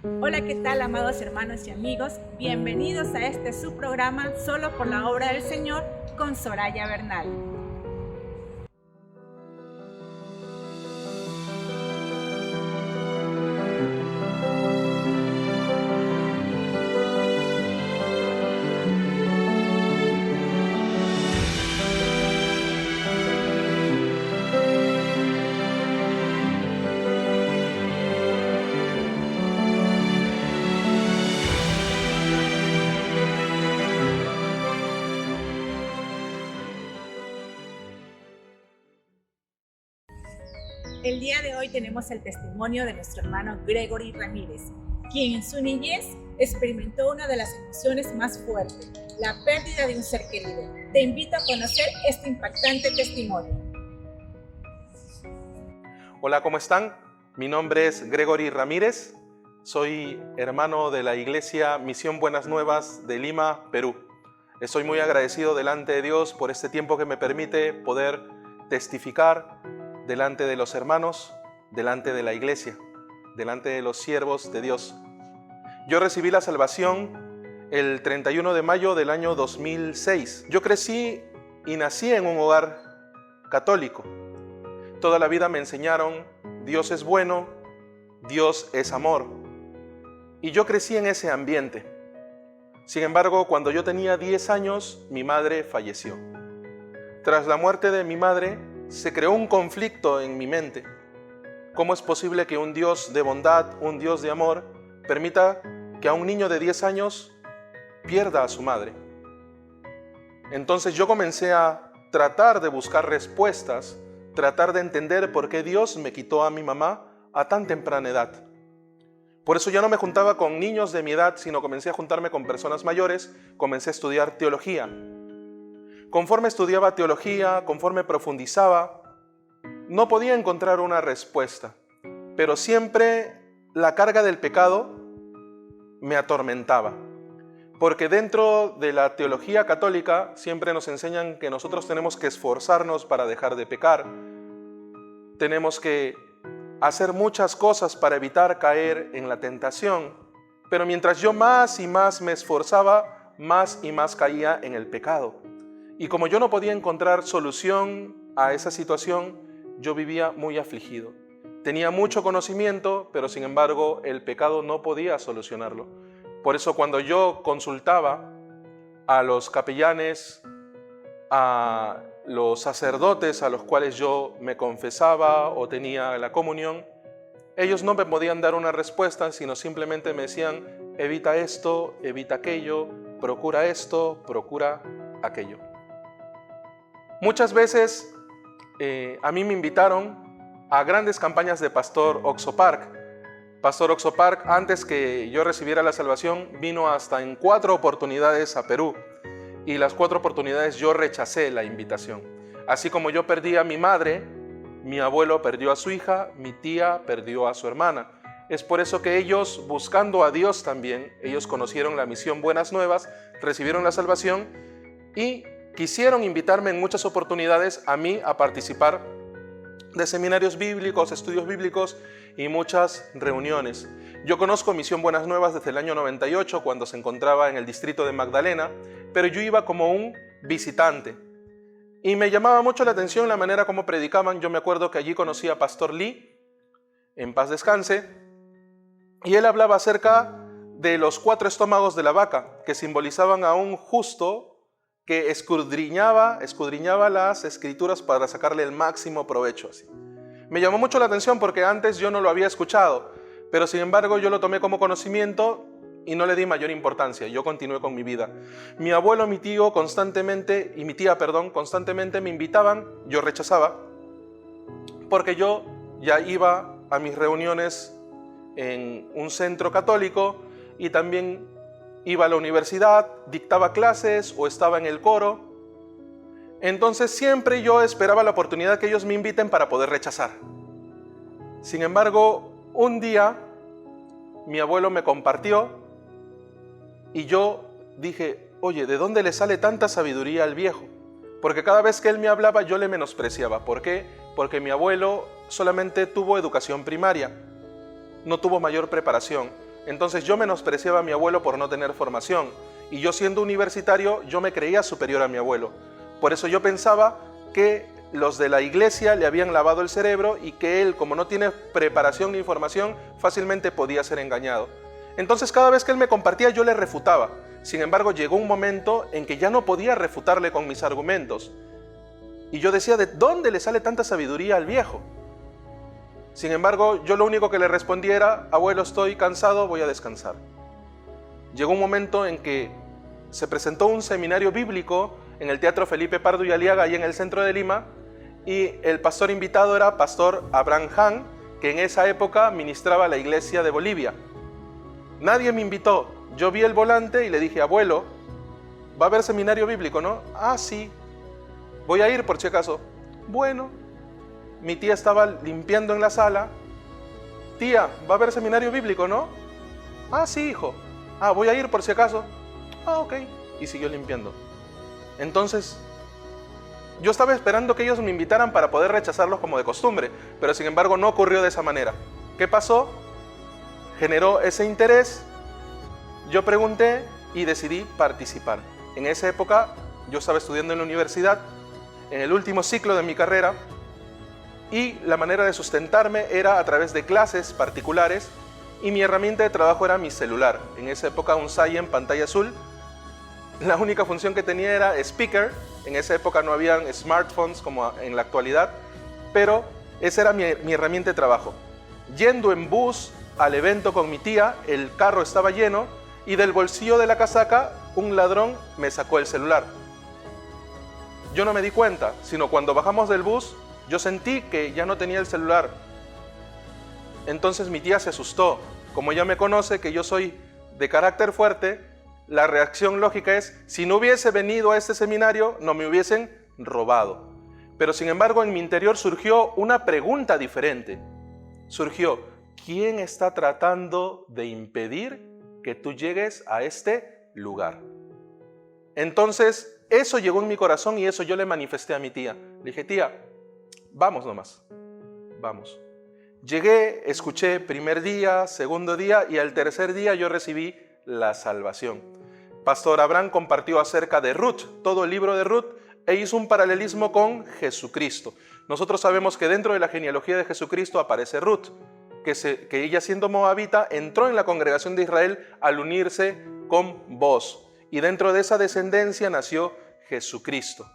Hola, ¿qué tal, amados hermanos y amigos? Bienvenidos a este su programa Solo por la obra del Señor con Soraya Bernal. El día de hoy tenemos el testimonio de nuestro hermano Gregory Ramírez, quien en su niñez experimentó una de las emociones más fuertes, la pérdida de un ser querido. Te invito a conocer este impactante testimonio. Hola, ¿cómo están? Mi nombre es Gregory Ramírez, soy hermano de la Iglesia Misión Buenas Nuevas de Lima, Perú. Estoy muy agradecido delante de Dios por este tiempo que me permite poder testificar delante de los hermanos, delante de la iglesia, delante de los siervos de Dios. Yo recibí la salvación el 31 de mayo del año 2006. Yo crecí y nací en un hogar católico. Toda la vida me enseñaron, Dios es bueno, Dios es amor. Y yo crecí en ese ambiente. Sin embargo, cuando yo tenía 10 años, mi madre falleció. Tras la muerte de mi madre, se creó un conflicto en mi mente. ¿Cómo es posible que un Dios de bondad, un Dios de amor, permita que a un niño de 10 años pierda a su madre? Entonces yo comencé a tratar de buscar respuestas, tratar de entender por qué Dios me quitó a mi mamá a tan temprana edad. Por eso ya no me juntaba con niños de mi edad, sino comencé a juntarme con personas mayores, comencé a estudiar teología. Conforme estudiaba teología, conforme profundizaba, no podía encontrar una respuesta, pero siempre la carga del pecado me atormentaba, porque dentro de la teología católica siempre nos enseñan que nosotros tenemos que esforzarnos para dejar de pecar, tenemos que hacer muchas cosas para evitar caer en la tentación, pero mientras yo más y más me esforzaba, más y más caía en el pecado. Y como yo no podía encontrar solución a esa situación, yo vivía muy afligido. Tenía mucho conocimiento, pero sin embargo el pecado no podía solucionarlo. Por eso cuando yo consultaba a los capellanes, a los sacerdotes a los cuales yo me confesaba o tenía la comunión, ellos no me podían dar una respuesta, sino simplemente me decían, evita esto, evita aquello, procura esto, procura aquello. Muchas veces a mí me invitaron a grandes campañas de Pastor Oxo Park. Pastor Oxo Park, antes que yo recibiera la salvación, vino hasta en 4 oportunidades a Perú. Y las 4 oportunidades yo rechacé la invitación. Así como yo perdí a mi madre, mi abuelo perdió a su hija, mi tía perdió a su hermana. Es por eso que ellos, buscando a Dios también, ellos conocieron la misión Buenas Nuevas, recibieron la salvación y quisieron invitarme en muchas oportunidades a mí a participar de seminarios bíblicos, estudios bíblicos y muchas reuniones. Yo conozco Misión Buenas Nuevas desde el año 98, cuando se encontraba en el distrito de Magdalena, pero yo iba como un visitante. Y me llamaba mucho la atención la manera como predicaban. Yo me acuerdo que allí conocí a Pastor Lee, en paz descanse, y él hablaba acerca de los 4 estómagos de la vaca, que simbolizaban a un justo que escudriñaba las escrituras para sacarle el máximo provecho. Así. Me llamó mucho la atención porque antes yo no lo había escuchado, pero sin embargo yo lo tomé como conocimiento y no le di mayor importancia. Yo continué con mi vida. Mi abuelo, mi tío constantemente, y mi tía, constantemente me invitaban, yo rechazaba, porque yo ya iba a mis reuniones en un centro católico y también iba a la universidad, dictaba clases o estaba en el coro. Entonces siempre yo esperaba la oportunidad que ellos me inviten para poder rechazar. Sin embargo, un día mi abuelo me compartió y yo dije, oye, ¿de dónde le sale tanta sabiduría al viejo? Porque cada vez que él me hablaba yo le menospreciaba. ¿Por qué? Porque mi abuelo solamente tuvo educación primaria, no tuvo mayor preparación. Entonces yo menospreciaba a mi abuelo por no tener formación. Y yo, siendo universitario, yo me creía superior a mi abuelo. Por eso yo pensaba que los de la iglesia le habían lavado el cerebro y que él, como no tiene preparación ni formación, fácilmente podía ser engañado. Entonces cada vez que él me compartía, yo le refutaba. Sin embargo, llegó un momento en que ya no podía refutarle con mis argumentos. Y yo decía, ¿de dónde le sale tanta sabiduría al viejo? Sin embargo, yo lo único que le respondía era, abuelo, estoy cansado, voy a descansar. Llegó un momento en que se presentó un seminario bíblico en el Teatro Felipe Pardo y Aliaga, ahí en el centro de Lima, y el pastor invitado era pastor Abraham Han, que en esa época ministraba la iglesia de Bolivia. Nadie me invitó. Yo vi el volante y le dije, abuelo, va a haber seminario bíblico, ¿no? Ah, sí. Voy a ir por si acaso. Bueno, mi tía estaba limpiando en la sala. Tía, va a haber seminario bíblico, ¿no? Ah, sí, hijo. Ah, voy a ir por si acaso. Ah, ok. Y siguió limpiando. Entonces, yo estaba esperando que ellos me invitaran para poder rechazarlos como de costumbre, pero sin embargo no ocurrió de esa manera. ¿Qué pasó? Generó ese interés, yo pregunté y decidí participar. En esa época yo estaba estudiando en la universidad, en el último ciclo de mi carrera, y la manera de sustentarme era a través de clases particulares, y mi herramienta de trabajo era mi celular. En esa época un Scion pantalla azul. La única función que tenía era speaker. En esa época no habían smartphones como en la actualidad, pero esa era mi herramienta de trabajo. Yendo en bus al evento con mi tía, el carro estaba lleno y del bolsillo de la casaca un ladrón me sacó el celular. Yo no me di cuenta, sino cuando bajamos del bus, yo sentí que ya no tenía el celular. Entonces mi tía se asustó. Como ella me conoce, que yo soy de carácter fuerte, la reacción lógica es, si no hubiese venido a este seminario, no me hubiesen robado. Pero sin embargo, en mi interior surgió una pregunta diferente. Surgió, ¿quién está tratando de impedir que tú llegues a este lugar? Entonces, eso llegó en mi corazón y eso yo le manifesté a mi tía. Le dije, tía, vamos nomás, vamos. Llegué, escuché primer día, segundo día y al tercer día yo recibí la salvación. Pastor Abraham compartió acerca de Ruth, todo el libro de Ruth, e hizo un paralelismo con Jesucristo. Nosotros sabemos que dentro de la genealogía de Jesucristo aparece Ruth, que ella siendo moabita entró en la congregación de Israel al unirse con Boaz. Y dentro de esa descendencia nació Jesucristo.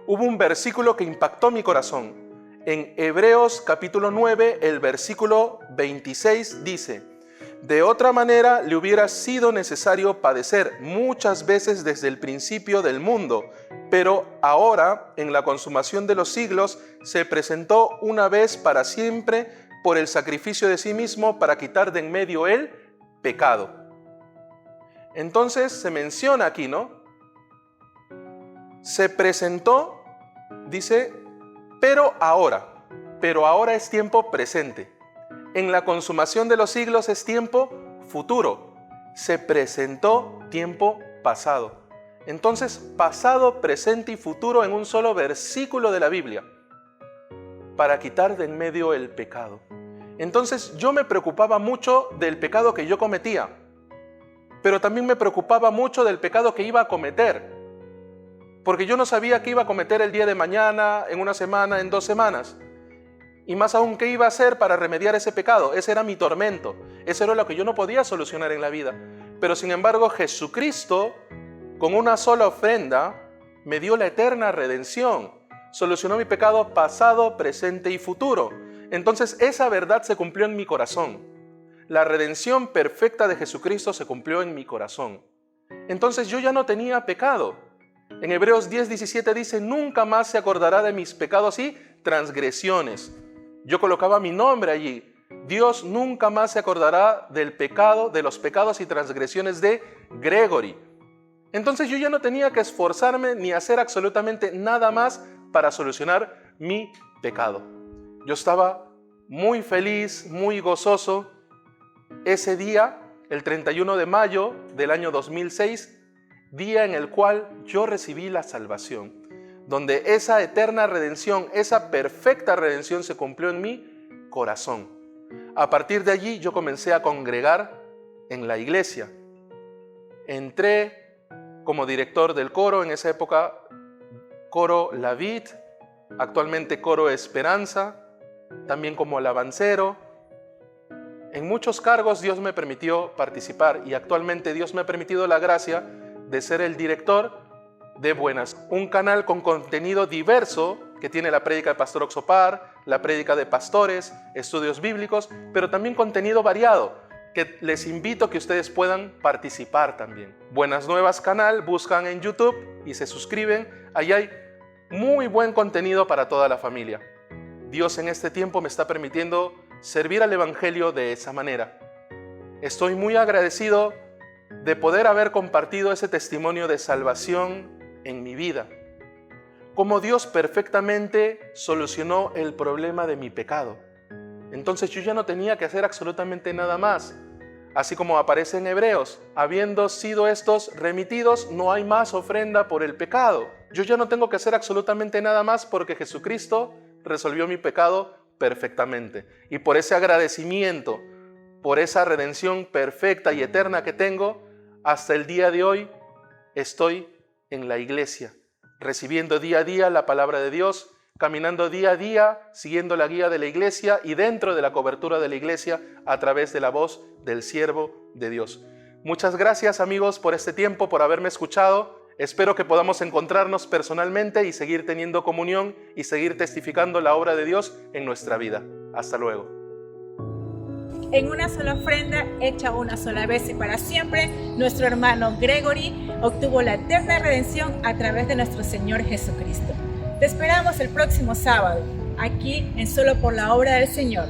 Hubo un versículo que impactó mi corazón. En Hebreos capítulo 9, el versículo 26 dice, de otra manera le hubiera sido necesario padecer muchas veces desde el principio del mundo, pero ahora, en la consumación de los siglos, se presentó una vez para siempre por el sacrificio de sí mismo para quitar de en medio el pecado. Entonces se menciona aquí, ¿no? Se presentó, dice, pero ahora es tiempo presente. En la consumación de los siglos es tiempo futuro. Se presentó tiempo pasado. Entonces, pasado, presente y futuro en un solo versículo de la Biblia para quitar de en medio el pecado. Entonces, yo me preocupaba mucho del pecado que yo cometía, pero también me preocupaba mucho del pecado que iba a cometer. Porque yo no sabía qué iba a cometer el día de mañana, en una semana, en 2 semanas. Y más aún, ¿qué iba a hacer para remediar ese pecado? Ese era mi tormento. Eso era lo que yo no podía solucionar en la vida. Pero sin embargo, Jesucristo, con una sola ofrenda, me dio la eterna redención. Solucionó mi pecado pasado, presente y futuro. Entonces, esa verdad se cumplió en mi corazón. La redención perfecta de Jesucristo se cumplió en mi corazón. Entonces, yo ya no tenía pecado. En Hebreos 10:17 dice, nunca más se acordará de mis pecados y transgresiones. Yo colocaba mi nombre allí. Dios nunca más se acordará del pecado, de los pecados y transgresiones de Gregory. Entonces yo ya no tenía que esforzarme ni hacer absolutamente nada más para solucionar mi pecado. Yo estaba muy feliz, muy gozoso. Ese día, el 31 de mayo del año 2006, día en el cual yo recibí la salvación, donde esa eterna redención, esa perfecta redención se cumplió en mi corazón. A partir de allí yo comencé a congregar en la iglesia. Entré como director del coro, en esa época Coro La Vid, actualmente Coro Esperanza, también como alabancero. En muchos cargos Dios me permitió participar y actualmente Dios me ha permitido la gracia de ser el director de Buenas, un canal con contenido diverso que tiene la prédica de Pastor Oxopar, la prédica de pastores, estudios bíblicos, pero también contenido variado, que les invito a que ustedes puedan participar también. Buenas Nuevas canal, buscan en YouTube y se suscriben. Ahí hay muy buen contenido para toda la familia. Dios en este tiempo me está permitiendo servir al Evangelio de esa manera. Estoy muy agradecido de poder haber compartido ese testimonio de salvación en mi vida. Cómo Dios perfectamente solucionó el problema de mi pecado. Entonces yo ya no tenía que hacer absolutamente nada más. Así como aparece en Hebreos, habiendo sido estos remitidos, no hay más ofrenda por el pecado. Yo ya no tengo que hacer absolutamente nada más porque Jesucristo resolvió mi pecado perfectamente. Y por ese agradecimiento, por esa redención perfecta y eterna que tengo, hasta el día de hoy estoy en la iglesia, recibiendo día a día la palabra de Dios, caminando día a día, siguiendo la guía de la iglesia y dentro de la cobertura de la iglesia a través de la voz del siervo de Dios. Muchas gracias, amigos, por este tiempo, por haberme escuchado. Espero que podamos encontrarnos personalmente y seguir teniendo comunión y seguir testificando la obra de Dios en nuestra vida. Hasta luego. En una sola ofrenda, hecha una sola vez y para siempre, nuestro hermano Gregory obtuvo la eterna redención a través de nuestro Señor Jesucristo. Te esperamos el próximo sábado, aquí en Solo por la Obra del Señor.